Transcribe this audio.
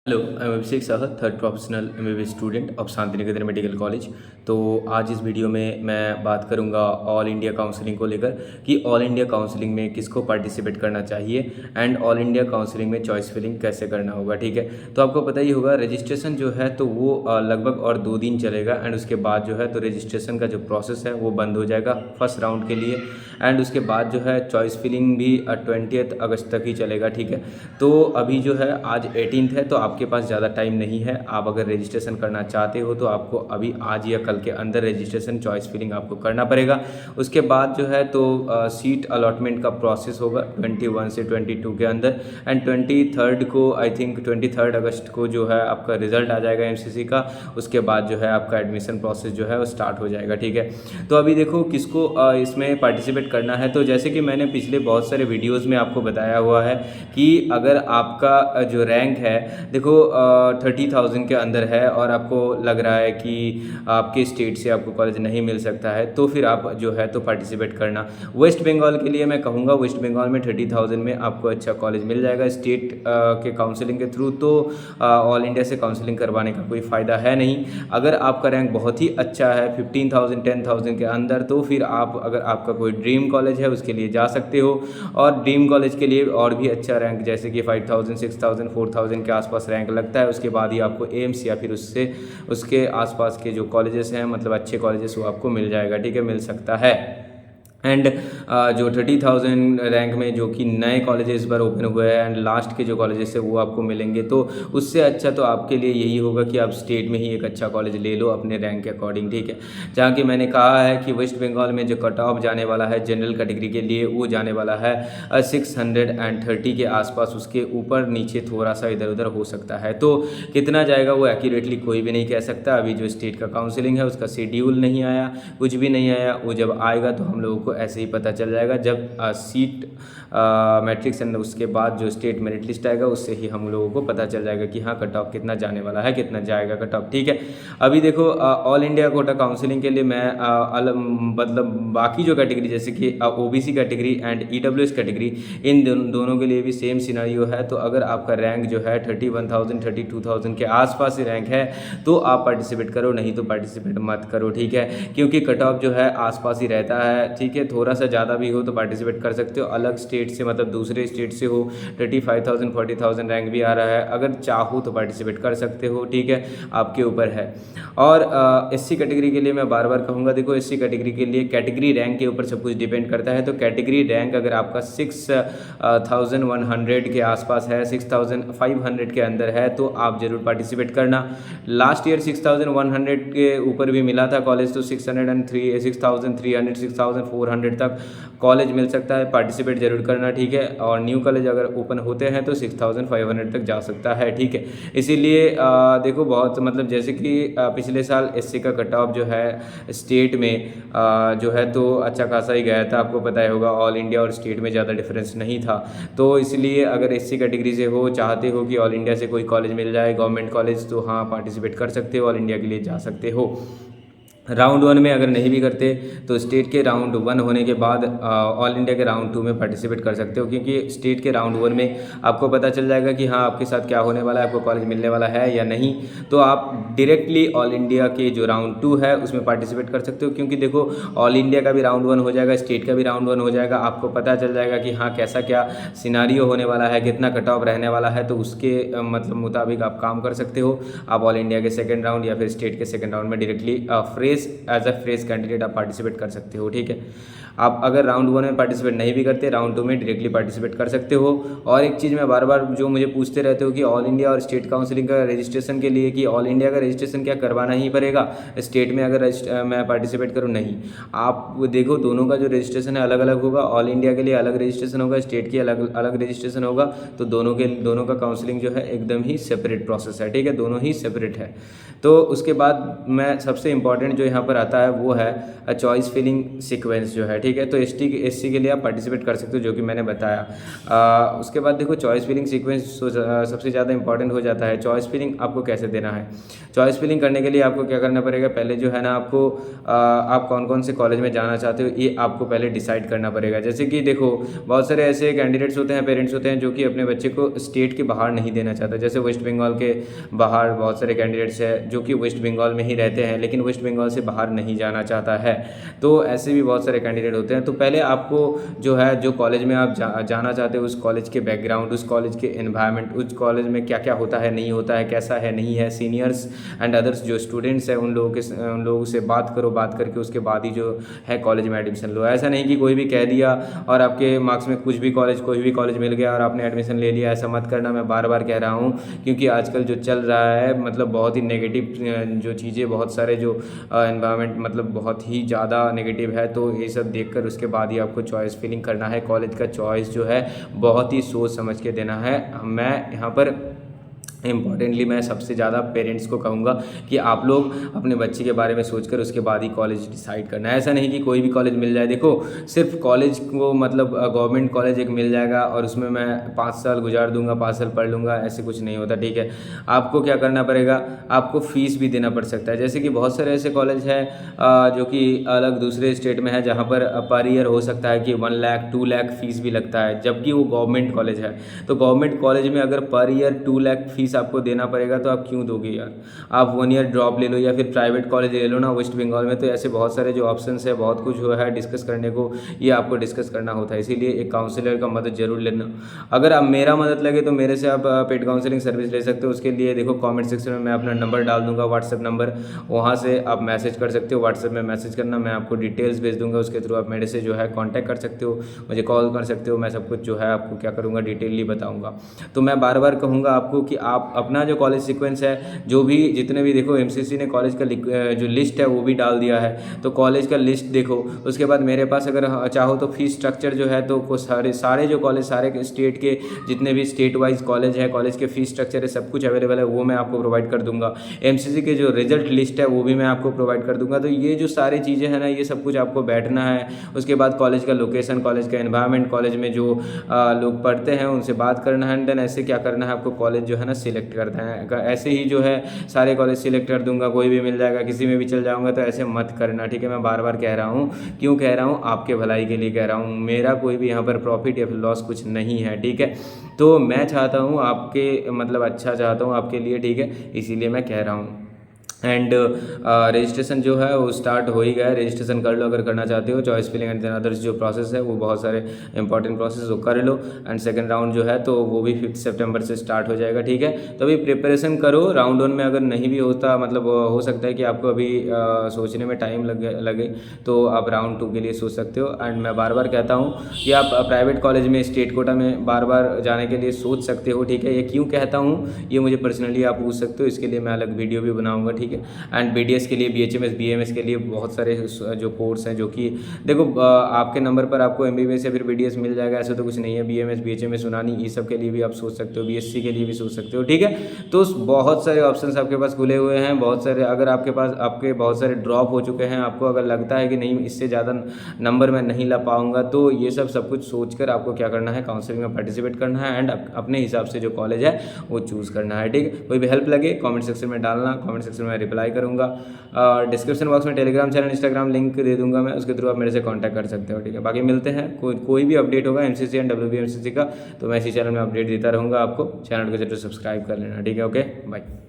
Hello, I am Abhishek Sahar, third professional MBBS student of Shanti Niketan medical college. तो आज इस video में मैं बात करूंगा ऑल इंडिया काउंसलिंग को लेकर कि ऑल इंडिया काउंसलिंग में किसको पार्टिसिपेट करना चाहिए एंड ऑल इंडिया काउंसलिंग में चॉइस फिलिंग कैसे करना होगा। ठीक है, तो आपको पता ही होगा रजिस्ट्रेशन जो है तो वो लगभग और 2 दिन चलेगा एंड उसके बाद जो है तो रजिस्ट्रेशन का जो प्रोसेस है वो बंद हो जाएगा फर्स्ट राउंड के लिए। एंड उसके बाद जो है चॉइस फिलिंग भी 20 अगस्त तक ही चलेगा। ठीक है, तो अभी जो है आज 18 है तो आपके पास ज़्यादा टाइम नहीं है। आप अगर रजिस्ट्रेशन करना चाहते हो तो आपको अभी आज या कल के अंदर रजिस्ट्रेशन चॉइस फिलिंग आपको करना पड़ेगा। उसके बाद जो है तो सीट अलॉटमेंट का प्रोसेस होगा 21 से 22 के अंदर एंड 23 को आई थिंक 23 अगस्त को जो है आपका रिजल्ट आ जाएगा एमसीसी का। उसके बाद जो है आपका एडमिशन प्रोसेस जो है वो स्टार्ट हो जाएगा। ठीक है, तो अभी देखो किसको इसमें पार्टिसिपेट करना है। तो जैसे कि मैंने पिछले बहुत सारे वीडियोज़ में आपको बताया हुआ है कि अगर आपका जो रैंक है देखो 30,000 के अंदर है और आपको लग रहा है कि आपके स्टेट से आपको कॉलेज नहीं मिल सकता है तो फिर आप जो है तो पार्टिसिपेट करना। वेस्ट बंगाल के लिए मैं कहूँगा, वेस्ट बंगाल में 30,000 में आपको अच्छा कॉलेज मिल जाएगा स्टेट के काउंसलिंग के थ्रू। तो ऑल इंडिया से काउंसलिंग करवाने का कोई फ़ायदा है नहीं। अगर आपका रैंक बहुत ही अच्छा है 15,000 10,000 के अंदर तो फिर आप अगर आपका कोई ड्रीम कॉलेज है उसके लिए जा सकते हो। और ड्रीम कॉलेज के लिए और भी अच्छा रैंक जैसे कि 5,000 6,000 4,000 के आसपास रैंक लगता है। उसके बाद ही आपको एम्स या फिर उसके आसपास के जो कॉलेजेस हैं मतलब अच्छे कॉलेजेस वो आपको मिल जाएगा। ठीक है, मिल सकता है। एंड जो 30,000 रैंक में जो कि नए कॉलेजेस इस बार ओपन हुए हैं एंड लास्ट के जो कॉलेजेस है वो आपको मिलेंगे तो उससे अच्छा तो आपके लिए यही होगा कि आप स्टेट में ही एक अच्छा कॉलेज ले लो अपने रैंक के अकॉर्डिंग। ठीक है, जहाँ कि मैंने कहा है कि वेस्ट बंगाल में जो कट ऑफ जाने वाला है जनरल कैटेगरी के लिए वो जाने वाला है 630 के आसपास। उसके ऊपर नीचे थोड़ा सा इधर उधर हो सकता है, तो कितना जाएगा वो एक्यूरेटली कोई भी नहीं कह सकता। अभी जो स्टेट का काउंसलिंग है उसका शेड्यूल नहीं आया, कुछ भी नहीं आया। वो जब आएगा तो हम लोगों को ऐसे ही पता चल जाएगा जब सीट मैट्रिक्स एंड उसके बाद जो स्टेट मेरिट लिस्ट आएगा उससे ही हम लोगों को पता चल जाएगा कि हाँ कट ऑफ कितना जाने वाला है, कितना जाएगा कट ऑफ। ठीक है, अभी देखो ऑल इंडिया कोटा काउंसलिंग के लिए मैं मतलब बाकी जो कैटेगरी जैसे कि OBC category and EWS category इन दोनों के लिए भी सेम सिनारियो है। तो अगर आपका रैंक जो है 31,000 32,000 के आसपास ही रैंक है तो आप पार्टिसिपेट करो, नहीं तो पार्टिसिपेट मत करो। ठीक है, क्योंकि कट ऑफ जो है आसपास ही रहता है। ठीक है, थोड़ा सा ज़्यादा भी हो तो पार्टिसिपेट कर सकते हो। अलग स्टेट से मतलब दूसरे स्टेट से हो 35,000 40,000 रैंक भी आ रहा है, अगर चाहो तो पार्टिसिपेट कर सकते हो। ठीक है, आपके ऊपर है। और एससी कैटेगरी के लिए मैं बार बार कहूँगा, देखो एससी कैटेगरी के लिए कैटेगरी रैंक के ऊपर सब कुछ डिपेंड करता है। तो कैटेगरी रैंक अगर आपका 6,100 के आसपास है, 6,500 के अंदर है तो आप ज़रूर पार्टिसिपेट करना। लास्ट ईयर 6,100 के ऊपर भी मिला था कॉलेज, तो 603 6,300 6,400 तक कॉलेज मिल सकता है। पार्टिसिपेट जरूर करना। ठीक है, और न्यू कॉलेज अगर ओपन होते हैं तो 6,500 तक जा सकता है। ठीक है, इसीलिए देखो बहुत मतलब जैसे कि पिछले साल एससी का कट ऑफ जो है स्टेट में जो है तो अच्छा खासा ही गया था। आपको पता ही होगा ऑल इंडिया और स्टेट में ज़्यादा डिफरेंस नहीं था। तो इसलिए अगर एससी कैटेगरी से हो, चाहते हो कि ऑल इंडिया से कोई कॉलेज मिल जाए गवर्नमेंट कॉलेज, तो हाँ पार्टिसिपेट कर सकते हो, ऑल इंडिया के लिए जा सकते हो। राउंड 1 में अगर नहीं भी करते तो स्टेट के राउंड 1 होने के बाद ऑल इंडिया के राउंड 2 में पार्टिसिपेट कर सकते हो, क्योंकि स्टेट के राउंड 1 में आपको पता चल जाएगा कि हाँ आपके साथ क्या होने वाला है, आपको कॉलेज मिलने वाला है या नहीं। तो आप डायरेक्टली ऑल इंडिया के जो राउंड 2 है उसमें पार्टिसिपेट कर सकते हो, क्योंकि देखो ऑल इंडिया का भी राउंड 1 हो जाएगा, स्टेट का भी राउंड 1 हो जाएगा। आपको पता चल जाएगा कि हाँ कैसा क्या सिनारियो होने वाला है, कितना कट ऑफ रहने वाला है, तो उसके मतलब मुताबिक आप काम कर सकते हो। आप ऑल इंडिया के सेकेंड राउंड या फिर स्टेट के सेकेंड राउंड में directly as a fresh candidate आप पार्टिसिपेट कर सकते हो। ठीक है, आप अगर राउंड 1 में पार्टिसिपेट नहीं भी करते, राउंड 2 में डायरेक्टली पार्टिसिपेट कर सकते हो। और एक चीज़ मैं बार बार जो मुझे पूछते रहते हो कि ऑल इंडिया और स्टेट काउंसलिंग का रजिस्ट्रेशन के लिए कि ऑल इंडिया का रजिस्ट्रेशन क्या करवाना ही पड़ेगा स्टेट में अगर मैं पार्टिसिपेट करूँ? नहीं, आप देखो दोनों का जो रजिस्ट्रेशन है अलग अलग होगा। ऑल इंडिया के लिए अलग रजिस्ट्रेशन होगा, स्टेट की अलग अलग रजिस्ट्रेशन होगा। तो दोनों का काउंसलिंग जो है एकदम ही सेपरेट प्रोसेस है। ठीक है, दोनों ही सेपरेट है। तो उसके बाद मैं सबसे इम्पॉर्टेंट जो यहाँ पर आता है वो है चॉइस फिलिंग सीक्वेंस जो है, ठीक है। तो SC के लिए आप पार्टिसिपेट कर सकते हो, जो कि मैंने बताया। उसके बाद देखो चॉइस फिलिंग सीक्वेंस सबसे ज़्यादा इंपॉर्टेंट हो जाता है। चॉइस फिलिंग आपको कैसे देना है? चॉइस फिलिंग करने के लिए आपको क्या करना पड़ेगा, पहले जो है ना आपको आप कौन कौन से कॉलेज में जाना चाहते हो ये आपको पहले डिसाइड करना पड़ेगा। जैसे कि देखो बहुत सारे ऐसे कैंडिडेट्स होते हैं, पेरेंट्स होते हैं जो कि अपने बच्चे को स्टेट के बाहर नहीं देना चाहते। जैसे वेस्ट बंगाल के बाहर बहुत सारे कैंडिडेट्स हैं जो कि वेस्ट बंगाल में ही रहते हैं, लेकिन वेस्ट बंगाल से बाहर नहीं जाना चाहता है। तो ऐसे भी बहुत सारे कैंडिडेट होते हैं। तो पहले आपको जो है जो कॉलेज में आप जाना चाहते हो उस कॉलेज के बैकग्राउंड, उस कॉलेज के एनवायरनमेंट, उस कॉलेज में क्या क्या होता है नहीं होता है, कैसा है नहीं है, सीनियर्स एंड अदर्स जो स्टूडेंट्स हैं उन लोगों से बात करो। बात करके उसके बाद ही जो है कॉलेज में एडमिशन लो। ऐसा नहीं कि कोई भी कह दिया और आपके मार्क्स में कोई भी कॉलेज मिल गया और आपने एडमिशन ले लिया। ऐसा मत करना, मैं बार बार कह रहा हूँ, क्योंकि आजकल जो चल रहा है मतलब बहुत ही नेगेटिव जो चीज़ें, बहुत सारे जो एनवायरनमेंट मतलब बहुत ही ज़्यादा नेगेटिव है। तो ये सब देखकर उसके बाद ही आपको चॉइस फिलिंग करना है। कॉलेज का चॉइस जो है बहुत ही सोच समझ के देना है। मैं यहाँ पर इम्पॉर्टेंटली मैं सबसे ज़्यादा पेरेंट्स को कहूँगा कि आप लोग अपने बच्चे के बारे में सोचकर उसके बाद ही कॉलेज डिसाइड करना है। ऐसा नहीं कि कोई भी कॉलेज मिल जाए। देखो सिर्फ कॉलेज को मतलब गवर्नमेंट कॉलेज एक मिल जाएगा और उसमें मैं 5 साल गुजार दूंगा, 5 साल पढ़ लूँगा, ऐसे कुछ नहीं होता, ठीक है। आपको क्या करना पड़ेगा, आपको फ़ीस भी देना पड़ सकता है। जैसे कि बहुत सारे ऐसे कॉलेज हैं जो कि अलग दूसरे स्टेट में है जहाँ पर ईयर हो सकता है कि 1 लाख 2 लाख फ़ीस भी लगता है, जबकि वो गवर्नमेंट कॉलेज है। तो गवर्नमेंट कॉलेज में अगर पर ईयर 2 लाख फीस आपको देना पड़ेगा तो आप क्यों दोगे यार? आप 1 ईयर ड्रॉप ले लो या फिर प्राइवेट कॉलेज ले लो ना वेस्ट बंगाल में। तो ऐसे बहुत सारे जो ऑप्शंस है, बहुत कुछ जो है डिस्कस करने को, ये आपको डिस्कस करना होता है। इसीलिए एक काउंसलर का मदद जरूर लेना। अगर आप मेरा मदद लगे तो मेरे से आप पेड काउंसलिंग सर्विस ले सकते हो। उसके लिए देखो कॉमेंट सेक्शन में मैं अपना नंबर डाल दूंगा, व्हाट्सएप नंबर, वहाँ से आप मैसेज कर सकते हो। व्हाट्सएप में मैसेज करना, मैं आपको डिटेल्स भेज दूंगा, उसके थ्रू आप मेरे से जो है कॉन्टैक्ट कर सकते हो, मुझे कॉल कर सकते हो। मैं सब कुछ जो है आपको क्या करूँगा डिटेलली बताऊँगा। तो मैं बार बार कहूँगा आपको कि आप अपना जो कॉलेज सीक्वेंस है, जो भी जितने भी देखो MCC ने कॉलेज का जो लिस्ट है वो भी डाल दिया है। तो कॉलेज का लिस्ट देखो, उसके बाद मेरे पास अगर चाहो तो फीस स्ट्रक्चर जो है तो सारे जो कॉलेज, सारे स्टेट के जितने भी स्टेट वाइज कॉलेज है, कॉलेज के फीस स्ट्रक्चर है, सब कुछ अवेलेबल है, वो मैं आपको प्रोवाइड कर दूंगा। MCC के जो रिजल्ट लिस्ट है वो भी मैं आपको प्रोवाइड कर दूंगा। तो ये जो सारी चीज़ें हैं ना, ये सब कुछ आपको बैठना है। उसके बाद कॉलेज का लोकेशन, कॉलेज का एनवायरनमेंट, कॉलेज में जो लोग पढ़ते हैं उनसे बात करना है, एंड देन ऐसे क्या करना है आपको कॉलेज जो है ना सिलेक्ट करना है। ऐसे ही जो है सारे कॉलेज सिलेक्ट कर दूंगा, कोई भी मिल जाएगा, किसी में भी चल जाऊंगा, तो ऐसे मत करना, ठीक है। मैं बार बार कह रहा हूँ, क्यों कह रहा हूँ, आपके भलाई के लिए कह रहा हूँ। मेरा कोई भी यहाँ पर प्रॉफिट या फिर लॉस कुछ नहीं है, ठीक है। तो मैं चाहता हूँ आपके मतलब अच्छा चाहता हूँ आपके लिए, ठीक है, इसीलिए मैं कह रहा हूँ। एंड रजिस्ट्रेशन जो है वो स्टार्ट हो ही गया है, रजिस्ट्रेशन कर लो अगर करना चाहते हो। चॉइस फिलिंग एंड अदर्स जो प्रोसेस है वो बहुत सारे इंपॉर्टेंट प्रोसेस वो कर लो। एंड सेकंड राउंड जो है तो वो भी 5 सितंबर से स्टार्ट हो जाएगा, ठीक है। तो अभी प्रिपरेशन करो। राउंड 1 में अगर नहीं भी होता, मतलब हो सकता है कि आपको अभी सोचने में टाइम लगे तो आप राउंड 2 के लिए सोच सकते हो। एंड मैं बार बार कहता हूँ कि आप प्राइवेट कॉलेज में स्टेट कोटा में बार बार जाने के लिए सोच सकते हो, ठीक है। ये क्यों कहता हूँ ये मुझे पर्सनली आप पूछ सकते हो, इसके लिए मैं अलग वीडियो भी बनाऊँगा, ठीक है। एंड BDS के लिए, BHMS BMS के लिए बहुत सारे जो कोर्स हैं, जो कि देखो आपके नंबर पर आपको MBBS या फिर BDS मिल जाएगा, ऐसा तो कुछ नहीं है। BMS BHMS यूनानी ये सब के लिए भी आप सोच सकते हो, BSc के लिए भी सोच सकते हो, ठीक है। तो बहुत सारे ऑप्शंस आपके पास खुले हुए हैं, बहुत सारे। अगर आपके बहुत सारे ड्रॉप हो चुके हैं, आपको अगर लगता है कि नहीं इससे ज़्यादा नंबर मैं नहीं ला पाऊंगा, तो ये सब कुछ सोचकर आपको क्या करना है, काउंसलिंग में पार्टिसिपेट करना है एंड अपने हिसाब से जो कॉलेज है वो चूज़ करना है, ठीक है। कोई भी हेल्प लगे कमेंट सेक्शन में डालना, कमेंट सेक्शन में रिप्लाई करूँगा। डिस्क्रिप्शन बॉक्स में टेलीग्राम चैनल, इंस्टाग्राम लिंक दे दूंगा मैं, उसके थ्रू आप मेरे से कांटेक्ट कर सकते हो, ठीक है। बाकी मिलते हैं, कोई भी अपडेट होगा MCC एंड WBMCC का तो मैं इसी चैनल में अपडेट देता रहूँगा आपको। चैनल को जरूर सब्सक्राइब कर लेना, ठीक है। Okay bye.